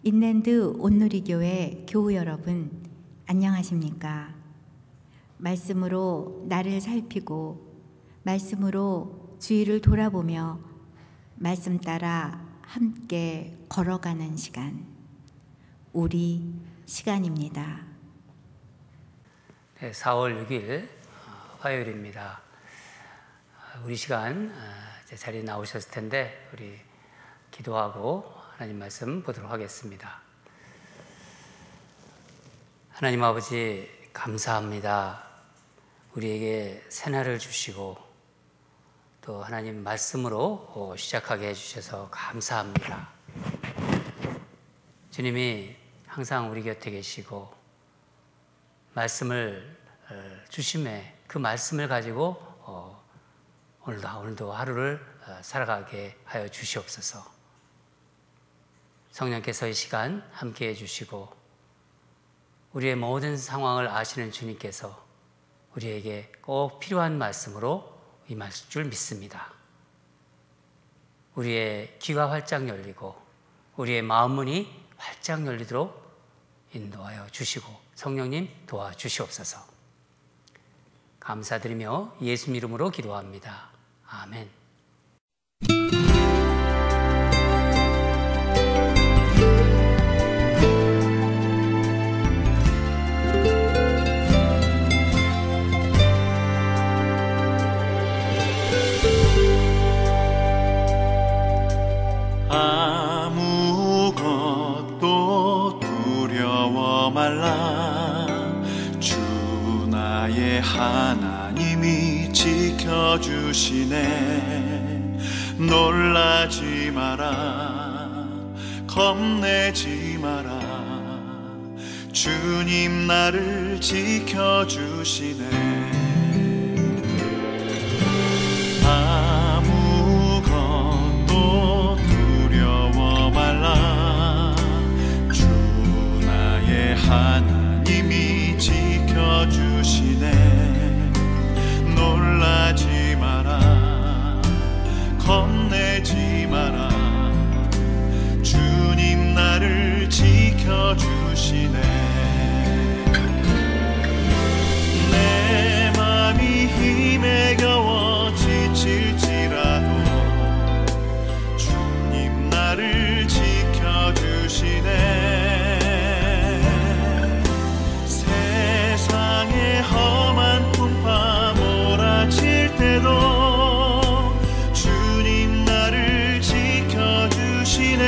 인랜드 온누리교회 교우 여러분, 안녕하십니까? 말씀으로 나를 살피고 말씀으로 주위를 돌아보며 말씀 따라 함께 걸어가는 시간, 우리 시간입니다. 네, 4월 6일 화요일입니다. 우리 시간 자리에 나오셨을 텐데 우리 기도하고 하나님 말씀 보도록 하겠습니다. 하나님 아버지 감사합니다. 우리에게 새날을 주시고 또 하나님 말씀으로 시작하게 해주셔서 감사합니다. 주님이 항상 우리 곁에 계시고 말씀을 주심에 그 말씀을 가지고 오늘도 하루를 살아가게 하여 주시옵소서. 성령께서 이 시간 함께해 주시고 우리의 모든 상황을 아시는 주님께서 우리에게 꼭 필요한 말씀으로 임하실 줄 믿습니다. 우리의 귀가 활짝 열리고 우리의 마음 문이 활짝 열리도록 인도하여 주시고 성령님 도와주시옵소서. 감사드리며 예수님 이름으로 기도합니다. 아멘. 아무것도 두려워 말라. 주 나의 하나님이 지켜주시네. 놀라지 마라, 겁내지 마라. 주님 나를 지켜주시네. 아무것도 두려워 말라. 주 나의 하나님이 지켜주시네. 놀라지 마라, 겁내지 마라. 주님 나를 지켜주시네. 내 맘이 힘에 겨워 지칠지라도 주님 나를 지켜주시네. 세상의 험한 풍파 몰아칠 때도 주님 나를 지켜주시네.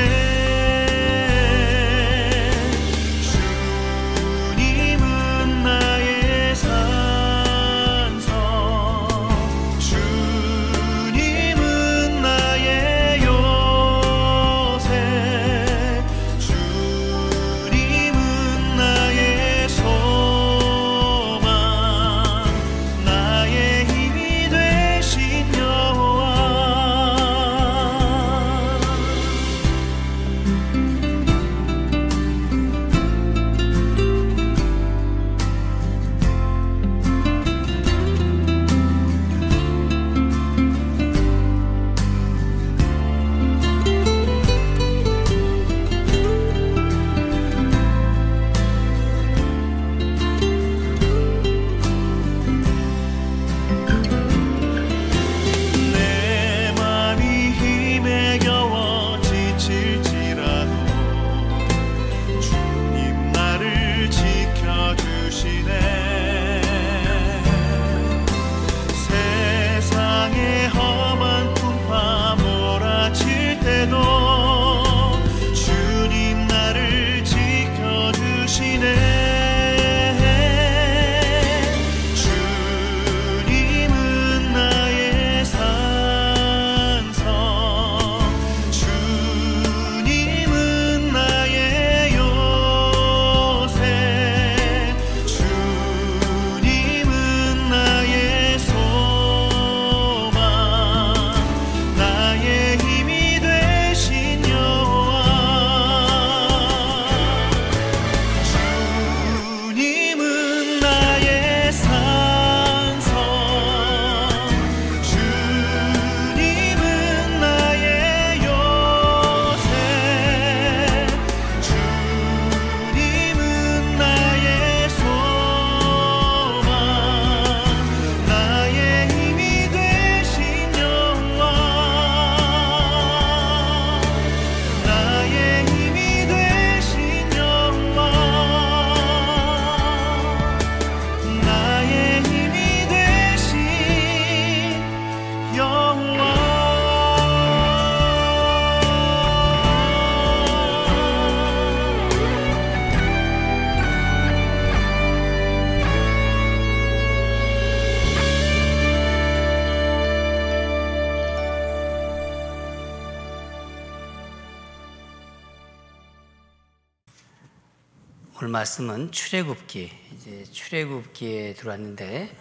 오늘 말씀은 출애굽기, 이제 출애굽기에 들어왔는데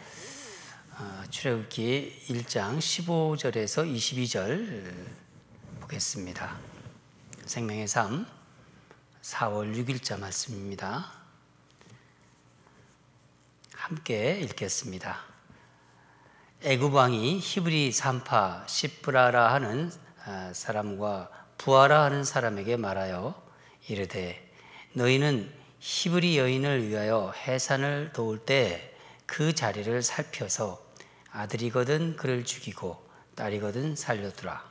출애굽기 1장 15절에서 22절 보겠습니다. 생명의 삶 4월 6일자 말씀입니다. 함께 읽겠습니다. 애굽 왕이 히브리 산파 시브라라 하는 사람과 부하라 하는 사람에게 말하여 이르되 너희는 히브리 여인을 위하여 해산을 도울 때 그 자리를 살펴서 아들이거든 그를 죽이고 딸이거든 살려두라.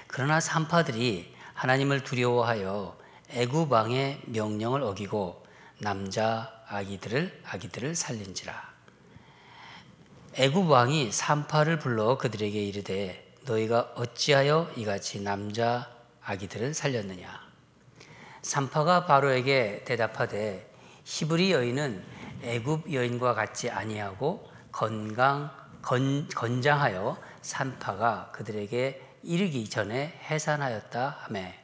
그러나 산파들이 하나님을 두려워하여 애굽 왕의 명령을 어기고 남자 아기들을 살린지라. 애굽 왕이 산파를 불러 그들에게 이르되 너희가 어찌하여 이같이 남자 아기들을 살렸느냐. 산파가 바로에게 대답하되 히브리 여인은 애굽 여인과 같지 아니하고 건장하여 산파가 그들에게 이르기 전에 해산하였다 하매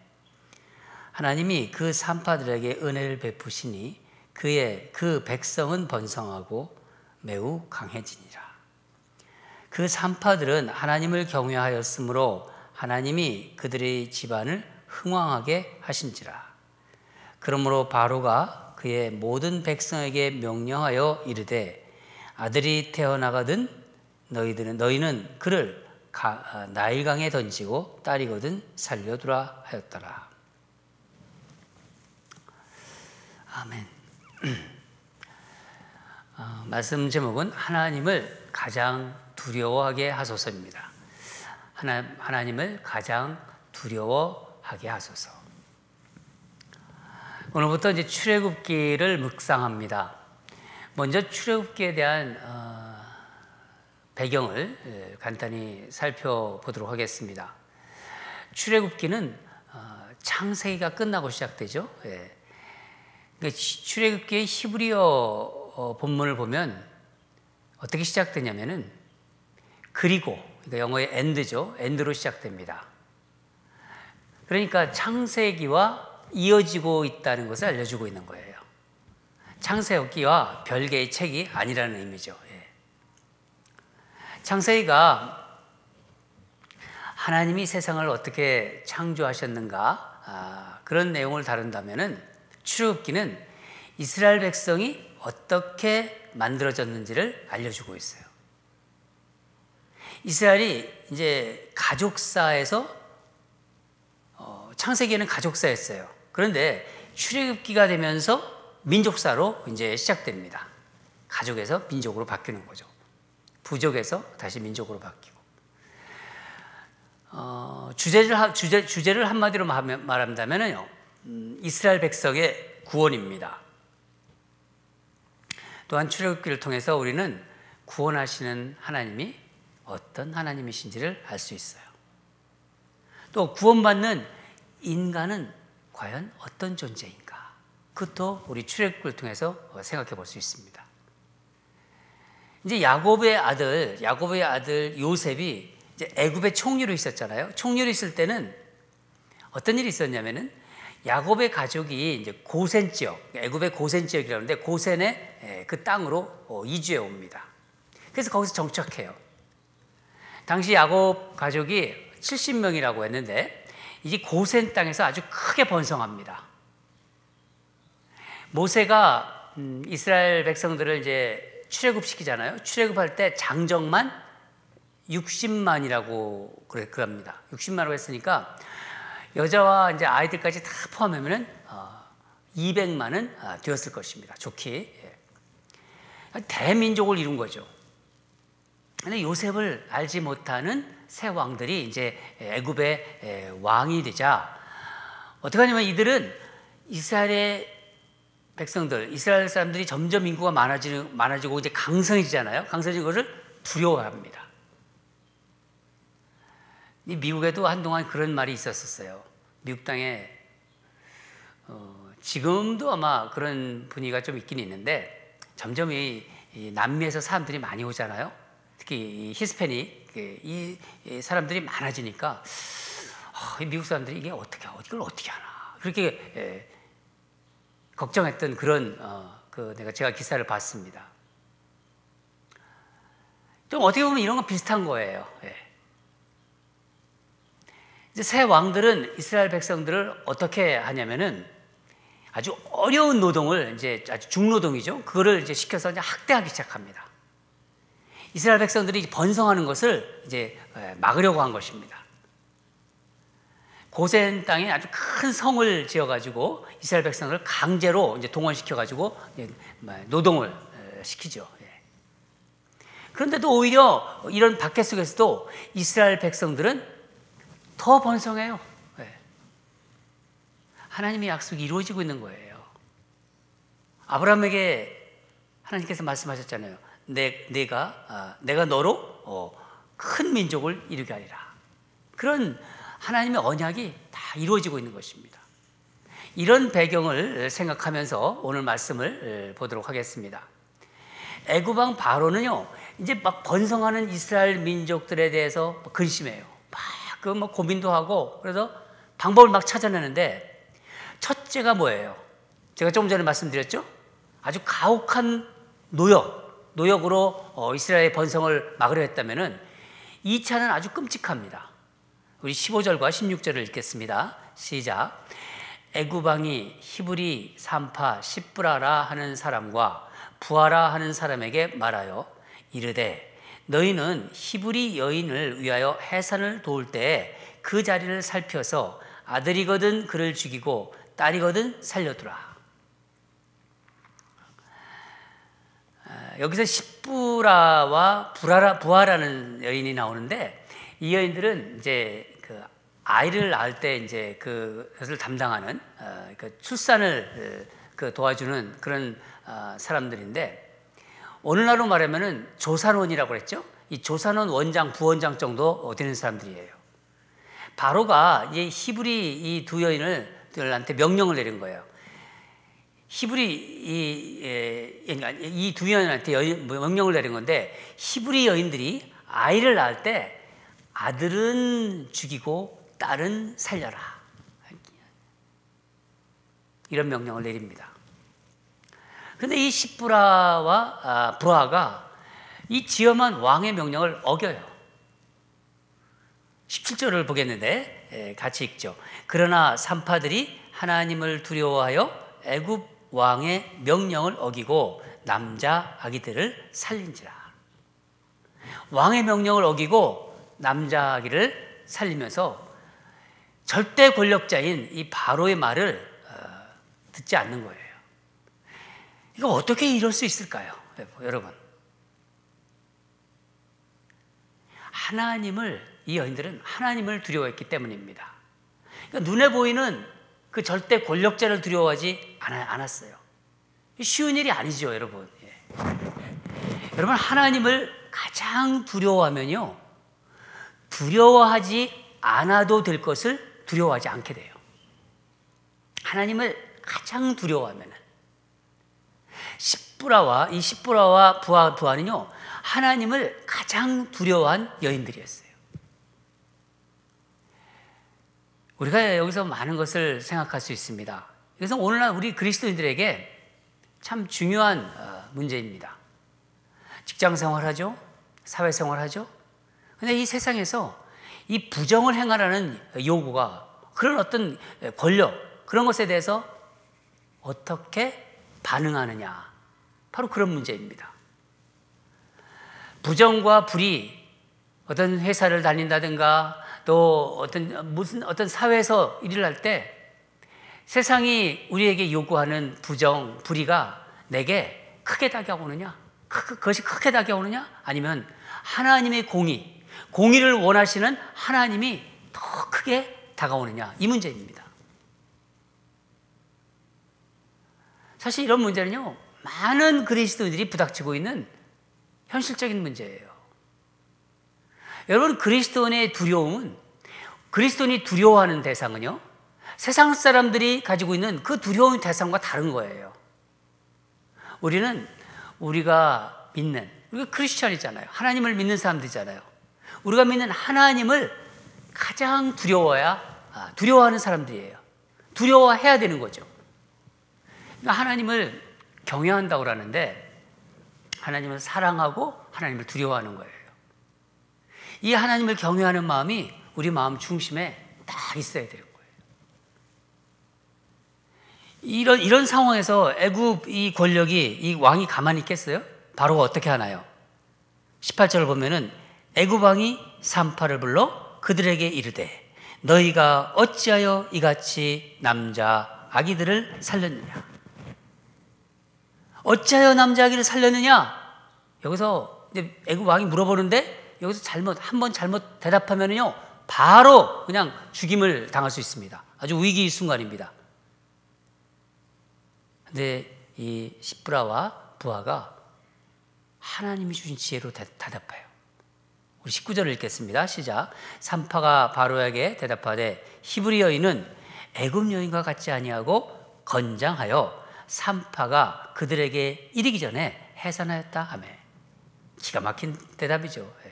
하나님이 그 산파들에게 은혜를 베푸시니 그 백성은 번성하고 매우 강해지니라. 그 산파들은 하나님을 경외하였으므로 하나님이 그들의 집안을 흥왕하게 하신지라. 그러므로 바로가 그의 모든 백성에게 명령하여 이르되 아들이 태어나거든 너희는 그를 나일강에 던지고 딸이거든 살려두라 하였더라. 아멘. 말씀 제목은 하나님을 가장 두려워하게 하소서입니다. 하나님을 가장 두려워하게 하소서. 오늘부터 이제 출애굽기를 묵상합니다. 먼저 출애굽기에 대한 배경을 간단히 살펴보도록 하겠습니다. 출애굽기는 창세기가 끝나고 시작되죠. 출애굽기의 히브리어 본문을 보면 어떻게 시작되냐면은 그리고, 그러니까 영어의 end죠. end로 시작됩니다. 그러니까 창세기와 이어지고 있다는 것을 알려주고 있는 거예요. 창세기와 별개의 책이 아니라는 의미죠. 창세기가 하나님이 세상을 어떻게 창조하셨는가 그런 내용을 다룬다면은 출애굽기는 이스라엘 백성이 어떻게 만들어졌는지를 알려주고 있어요. 이스라엘이 이제 가족사에서 창세기에는 가족사였어요. 그런데 출애굽기가 되면서 민족사로 이제 시작됩니다. 가족에서 민족으로 바뀌는 거죠. 부족에서 다시 민족으로 바뀌고. 주제를 한마디로 말한다면요, 이스라엘 백성의 구원입니다. 또한 출애굽기를 통해서 우리는 구원하시는 하나님이 어떤 하나님이신지를 알 수 있어요. 또 구원받는 인간은 과연 어떤 존재인가? 그것도 우리 출애굽기를 통해서 생각해 볼 수 있습니다. 이제 야곱의 아들 요셉이 이제 애굽의 총리로 있었잖아요. 총리로 있을 때는 어떤 일이 있었냐면은 야곱의 가족이 이제 고센 지역, 애굽의 고센 지역이라는데 고센의 그 땅으로 이주해 옵니다. 그래서 거기서 정착해요. 당시 야곱 가족이 70명이라고 했는데 이제 고센 땅에서 아주 크게 번성합니다. 모세가 이스라엘 백성들을 이제 출애굽시키잖아요. 출애굽할 때 장정만 60만이라고 그럽니다. 60만이라고 했으니까 여자와 이제 아이들까지 다 포함하면은 200만은 되었을 것입니다. 좋게 대민족을 이룬 거죠. 근데 요셉을 알지 못하는 새 왕들이 이제 애굽의 왕이 되자 어떻게 하냐면 이들은 이스라엘의 백성들, 이스라엘 사람들이 점점 인구가 많아지고 이제 강성해지잖아요. 강성해진 것을 두려워합니다. 이 미국에도 한동안 그런 말이 있었어요. 미국 땅에 지금도 아마 그런 분위기가 좀 있긴 있는데 점점 이 남미에서 사람들이 많이 오잖아요. 특히 이 히스패닉 이 사람들이 많아지니까 이 미국 사람들이 이걸 어떻게 하나 그렇게 걱정했던 그런 제가 기사를 봤습니다. 좀 어떻게 보면 이런 건 비슷한 거예요. 예. 이제 새 왕들은 이스라엘 백성들을 어떻게 하냐면은 아주 어려운 노동을 이제 아주 중노동이죠. 그거를 이제 시켜서 이제 학대하기 시작합니다. 이스라엘 백성들이 번성하는 것을 이제 막으려고 한 것입니다. 고센 땅에 아주 큰 성을 지어가지고 이스라엘 백성을 강제로 이제 동원시켜가지고 노동을 시키죠. 그런데도 오히려 이런 박해 속에서도 이스라엘 백성들은 더 번성해요. 하나님의 약속이 이루어지고 있는 거예요. 아브라함에게 하나님께서 말씀하셨잖아요. 내가 너로 큰 민족을 이루게 하리라. 그런 하나님의 언약이 다 이루어지고 있는 것입니다. 이런 배경을 생각하면서 오늘 말씀을 보도록 하겠습니다. 애굽 왕 바로는요, 이제 막 번성하는 이스라엘 민족들에 대해서 근심해요. 막 고민도 하고, 그래서 방법을 막 찾아내는데, 첫째가 뭐예요? 제가 조금 전에 말씀드렸죠? 아주 가혹한 노역으로 이스라엘의 번성을 막으려 했다면은 2차는 아주 끔찍합니다. 우리 15절과 16절을 읽겠습니다. 시작. 애굽 왕이 히브리 산파 십브라라 하는 사람과 부하라 하는 사람에게 말하여 이르되 너희는 히브리 여인을 위하여 해산을 도울 때에 그 자리를 살펴서 아들이거든 그를 죽이고 딸이거든 살려두라. 여기서 십브라와 부하라는 여인이 나오는데, 이 여인들은 이제 그 아이를 낳을 때 이제 그것을 담당하는 출산을 도와주는 그런 사람들인데, 오늘날로 말하면은 조산원이라고 그랬죠. 이 조산원 원장, 부원장 정도 되는 사람들이에요. 바로가 이 히브리 이 두 여인들한테 명령을 내린 거예요. 히브리 이 두 여인한테 명령을 내린 건데, 히브리 여인들이 아이를 낳을 때 아들은 죽이고 딸은 살려라, 이런 명령을 내립니다. 그런데 이 십브라와 부하가 이 지엄한 왕의 명령을 어겨요. 17절을 보겠는데 같이 읽죠. 그러나 산파들이 하나님을 두려워하여 애굽 왕의 명령을 어기고 남자 아기들을 살린지라. 왕의 명령을 어기고 남자 아기를 살리면서 절대 권력자인 이 바로의 말을 듣지 않는 거예요. 이거 어떻게 이럴 수 있을까요? 여러분, 이 여인들은 하나님을 두려워했기 때문입니다. 그러니까 눈에 보이는 그 절대 권력자를 두려워하지 않았어요. 쉬운 일이 아니죠, 여러분. 여러분, 하나님을 가장 두려워하면요, 두려워하지 않아도 될 것을 두려워하지 않게 돼요. 하나님을 가장 두려워하면은. 십브라와 부하는요, 하나님을 가장 두려워한 여인들이었어요. 우리가 여기서 많은 것을 생각할 수 있습니다. 그래서 오늘날 우리 그리스도인들에게 참 중요한 문제입니다. 직장 생활하죠, 사회생활 하죠. 그런데 이 세상에서 이 부정을 행하라는 요구가, 그런 어떤 권력, 그런 것에 대해서 어떻게 반응하느냐, 바로 그런 문제입니다. 부정과 불이 어떤 회사를 다닌다든가 또 어떤 사회에서 일을 할 때 세상이 우리에게 요구하는 부정, 불의가 내게 크게 다가오느냐, 그것이 크게 다가오느냐, 아니면 하나님의 공의를 원하시는 하나님이 더 크게 다가오느냐, 이 문제입니다. 사실 이런 문제는요, 많은 그리스도인들이 부닥치고 있는 현실적인 문제예요. 여러분, 그리스도인의 두려움은, 그리스도인이 두려워하는 대상은요, 세상 사람들이 가지고 있는 그 두려운 대상과 다른 거예요. 우리가 크리스천이잖아요. 하나님을 믿는 사람들이잖아요. 우리가 믿는 하나님을 가장 두려워하는 사람들이에요. 두려워해야 되는 거죠. 하나님을 경외한다고 그러는데 하나님을 사랑하고 하나님을 두려워하는 거예요. 이 하나님을 경외하는 마음이 우리 마음 중심에 딱 있어야 되는 거예요. 이런 상황에서 애굽 이 권력이, 이 왕이 가만히 있겠어요? 바로가 어떻게 하나요? 18절을 보면은 애굽 왕이 산파를 불러 그들에게 이르되 너희가 어찌하여 이같이 남자 아기들을 살렸느냐? 어찌하여 남자 아기를 살렸느냐? 여기서 이제 애굽 왕이 물어보는데 여기서 한번 잘못 대답하면은요 바로 그냥 죽임을 당할 수 있습니다. 아주 위기 순간입니다. 근데 이 십브라와 부하가 하나님이 주신 지혜로 대답해요. 우리 19절을 읽겠습니다. 시작. 산파가 바로에게 대답하되 히브리 여인은 애굽 여인과 같지 아니하고 건장하여 산파가 그들에게 이르기 전에 해산하였다 하며. 기가 막힌 대답이죠.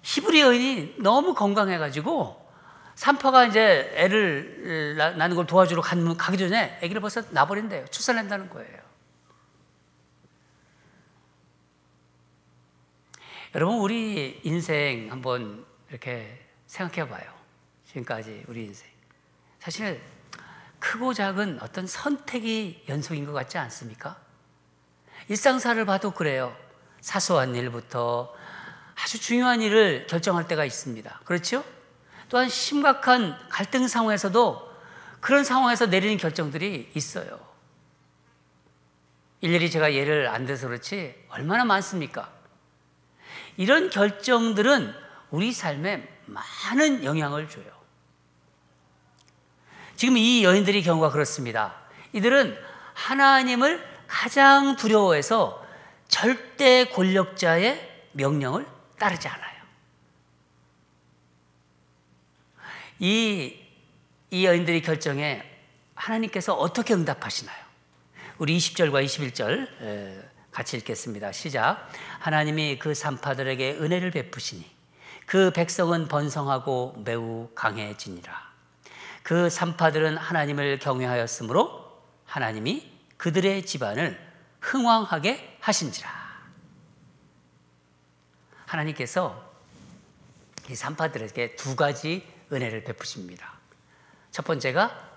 히브리 여인이 너무 건강해가지고 산파가 이제 애를 낳는 걸 도와주러 가기 전에 아기를 벌써 낳아버린대요. 출산한다는 거예요. 여러분, 우리 인생 한번 이렇게 생각해 봐요. 지금까지 우리 인생. 사실 크고 작은 어떤 선택이 연속인 것 같지 않습니까? 일상사를 봐도 그래요. 사소한 일부터 아주 중요한 일을 결정할 때가 있습니다. 그렇죠? 또한 심각한 갈등 상황에서도 그런 상황에서 내리는 결정들이 있어요. 일일이 제가 예를 안 들어서 그렇지 얼마나 많습니까? 이런 결정들은 우리 삶에 많은 영향을 줘요. 지금 이 여인들의 경우가 그렇습니다. 이들은 하나님을 가장 두려워해서 절대 권력자의 명령을 따르지 않아요. 이 여인들의 결정에 하나님께서 어떻게 응답하시나요? 우리 20절과 21절 같이 읽겠습니다. 시작. 하나님이 그 산파들에게 은혜를 베푸시니 그 백성은 번성하고 매우 강해지니라. 그 산파들은 하나님을 경외하였으므로 하나님이 그들의 집안을 흥왕하게 하신지라. 하나님께서 이 산파들에게 두 가지 은혜를 베푸십니다. 첫 번째가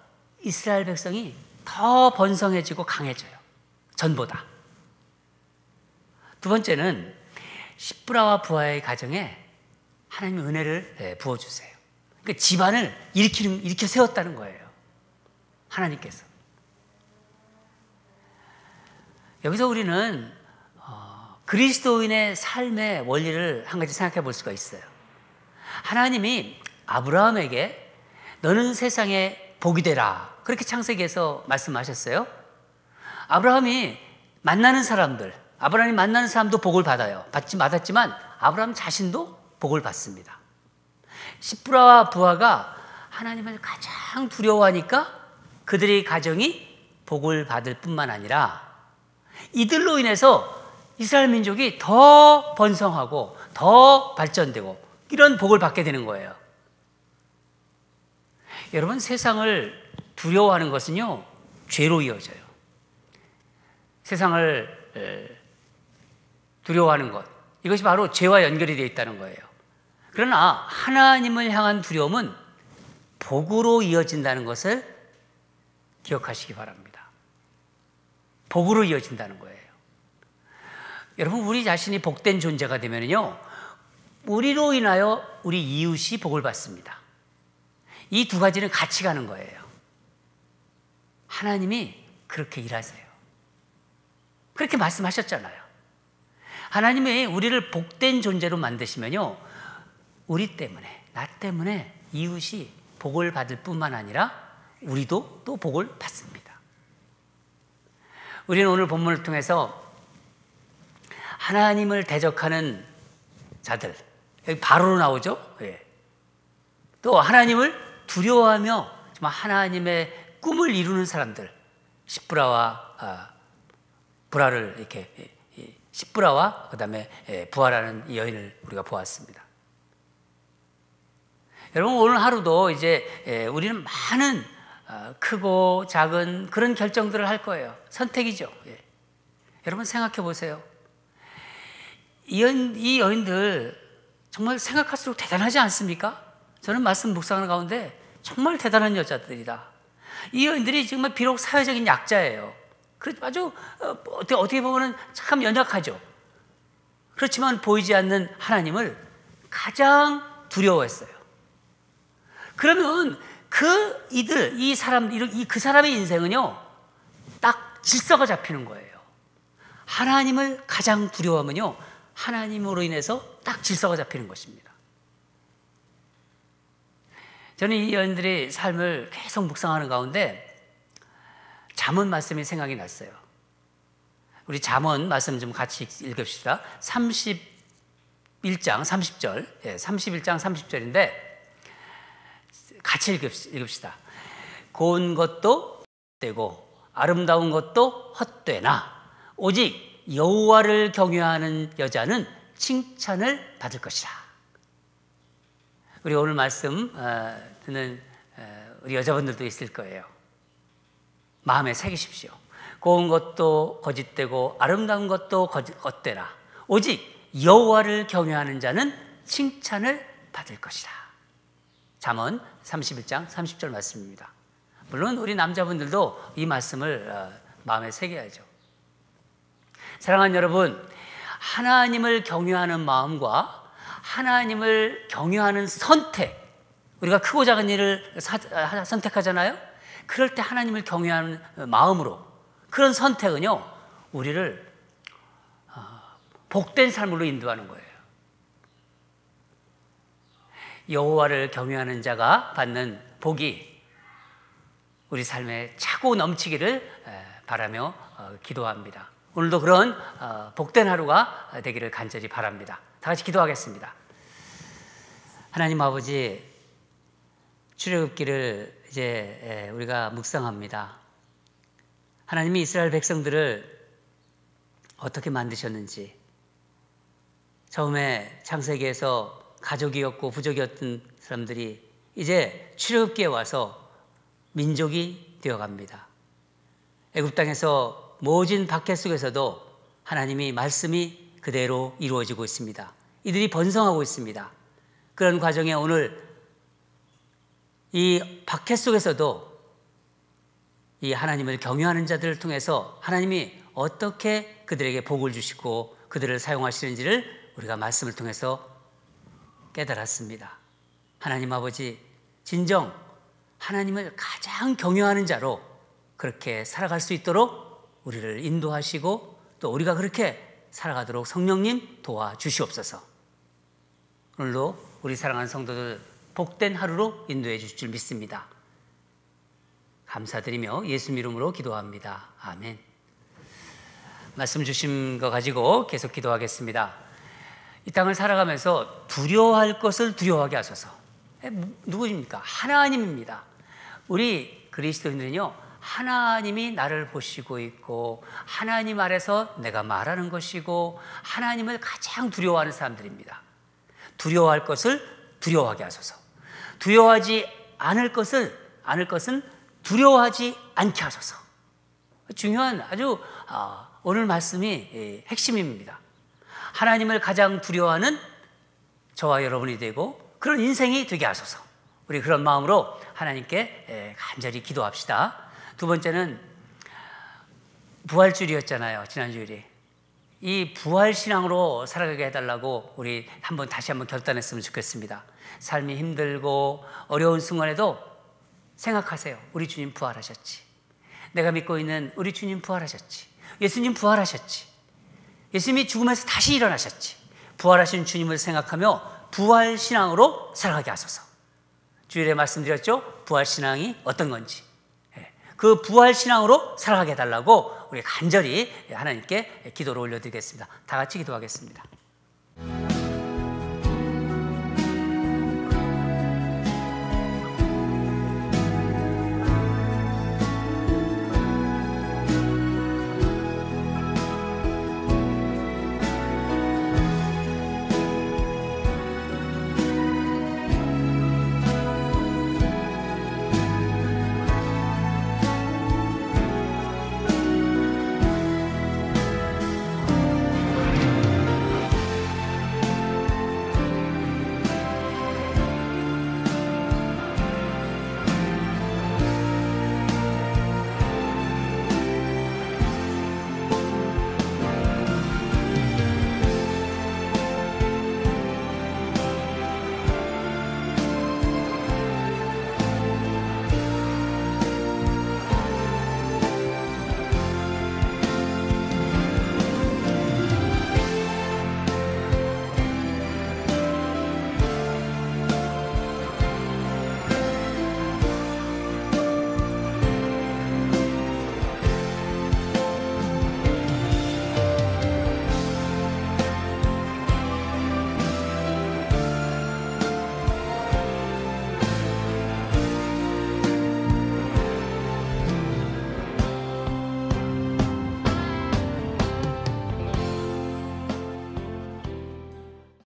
이스라엘 백성이 더 번성해지고 강해져요. 전보다. 두 번째는 십브라와 부하의 가정에 하나님의 은혜를 부어주세요. 그러니까 집안을 일으켜 세웠다는 거예요. 하나님께서. 여기서 우리는 그리스도인의 삶의 원리를 한 가지 생각해 볼 수가 있어요. 하나님이 아브라함에게 너는 세상에 복이 되라 그렇게 창세기에서 말씀하셨어요. 아브라함이 만나는 사람도 복을 받았지만 아브라함 자신도 복을 받습니다. 십브라와 부하가 하나님을 가장 두려워하니까 그들의 가정이 복을 받을 뿐만 아니라 이들로 인해서 이스라엘 민족이 더 번성하고 더 발전되고 이런 복을 받게 되는 거예요. 여러분, 세상을 두려워하는 것은요 죄로 이어져요. 세상을 두려워하는 것, 이것이 바로 죄와 연결이 되어 있다는 거예요. 그러나 하나님을 향한 두려움은 복으로 이어진다는 것을 기억하시기 바랍니다. 복으로 이어진다는 거예요. 여러분, 우리 자신이 복된 존재가 되면요 우리로 인하여 우리 이웃이 복을 받습니다. 이 두 가지는 같이 가는 거예요. 하나님이 그렇게 일하세요. 그렇게 말씀하셨잖아요. 하나님이 우리를 복된 존재로 만드시면요 우리 때문에, 나 때문에 이웃이 복을 받을 뿐만 아니라 우리도 또 복을 받습니다. 우리는 오늘 본문을 통해서 하나님을 대적하는 자들, 여기 바로로 나오죠. 또 하나님을 두려워하며 정말 하나님의 꿈을 이루는 사람들, 십브라와 부라를 이렇게 십브라와 그다음에 부하라는 이 여인을 우리가 보았습니다. 여러분, 오늘 하루도 이제 우리는 많은 크고 작은 그런 결정들을 할 거예요. 선택이죠. 예. 여러분 생각해 보세요. 이 여인들 정말 생각할수록 대단하지 않습니까? 저는 말씀 묵상하는 가운데 정말 대단한 여자들이다. 이 여인들이 정말 비록 사회적인 약자예요. 아주 어떻게 보면 참 연약하죠. 그렇지만 보이지 않는 하나님을 가장 두려워했어요. 그러면 그 사람의 인생은요, 딱 질서가 잡히는 거예요. 하나님을 가장 두려워하면요, 하나님으로 인해서 딱 질서가 잡히는 것입니다. 저는 이 여인들의 삶을 계속 묵상하는 가운데 잠언 말씀이 생각이 났어요. 우리 잠언 말씀 좀 같이 읽읍시다. 31장 30절, 31장 30절인데 같이 읽읍시다. 고운 것도 헛되고 아름다운 것도 헛되나 오직 여호와를 경외하는 여자는 칭찬을 받을 것이라. 우리 오늘 말씀 듣는 우리 여자분들도 있을 거예요. 마음에 새기십시오. 고운 것도 거짓되고 아름다운 것도 헛되나 오직 여호와를 경외하는 자는 칭찬을 받을 것이라. 잠언 31장 30절 말씀입니다. 물론 우리 남자분들도 이 말씀을 마음에 새겨야죠. 사랑하는 여러분, 하나님을 경외하는 마음과 하나님을 경외하는 선택, 우리가 크고 작은 일을 선택하잖아요. 그럴 때 하나님을 경외하는 마음으로, 그런 선택은요, 우리를 복된 삶으로 인도하는 거예요. 여호와를 경외하는 자가 받는 복이 우리 삶에 차고 넘치기를 바라며 기도합니다. 오늘도 그런 복된 하루가 되기를 간절히 바랍니다. 다 같이 기도하겠습니다. 하나님 아버지, 출애굽기를 이제 우리가 묵상합니다. 하나님이 이스라엘 백성들을 어떻게 만드셨는지, 처음에 창세기에서 가족이었고 부족이었던 사람들이 이제 출애굽기에 와서 민족이 되어갑니다. 애굽 땅에서 모진 박해 속에서도 하나님이 말씀이 그대로 이루어지고 있습니다. 이들이 번성하고 있습니다. 그런 과정에 오늘 이 박해 속에서도 이 하나님을 경외하는 자들을 통해서 하나님이 어떻게 그들에게 복을 주시고 그들을 사용하시는지를 우리가 말씀을 통해서 깨달았습니다. 하나님 아버지, 진정 하나님을 가장 경외하는 자로 그렇게 살아갈 수 있도록 우리를 인도하시고 또 우리가 그렇게 살아가도록 성령님 도와주시옵소서. 오늘도 우리 사랑하는 성도들 복된 하루로 인도해 주실 줄 믿습니다. 감사드리며 예수님 이름으로 기도합니다. 아멘. 말씀 주신 거 가지고 계속 기도하겠습니다. 이 땅을 살아가면서 두려워할 것을 두려워하게 하소서. 누구입니까? 하나님입니다. 우리 그리스도인들은요, 하나님이 나를 보시고 있고 하나님 아래서 내가 말하는 것이고 하나님을 가장 두려워하는 사람들입니다. 두려워할 것을 두려워하게 하소서. 두려워하지 않을 것은 두려워하지 않게 하소서. 중요한 아주 오늘 말씀이 핵심입니다. 하나님을 가장 두려워하는 저와 여러분이 되고 그런 인생이 되게 하소서. 우리 그런 마음으로 하나님께 간절히 기도합시다. 두 번째는 부활주일이었잖아요, 지난주일이. 이 부활신앙으로 살아가게 해달라고 우리 다시 한번 결단했으면 좋겠습니다. 삶이 힘들고 어려운 순간에도 생각하세요. 우리 주님 부활하셨지. 내가 믿고 있는 우리 주님 부활하셨지. 예수님 부활하셨지. 예수님이 죽음에서 다시 일어나셨지. 부활하신 주님을 생각하며 부활신앙으로 살아가게 하소서. 주일에 말씀드렸죠? 부활신앙이 어떤 건지. 그 부활신앙으로 살아가게 해달라고 우리 간절히 하나님께 기도를 올려드리겠습니다. 다 같이 기도하겠습니다.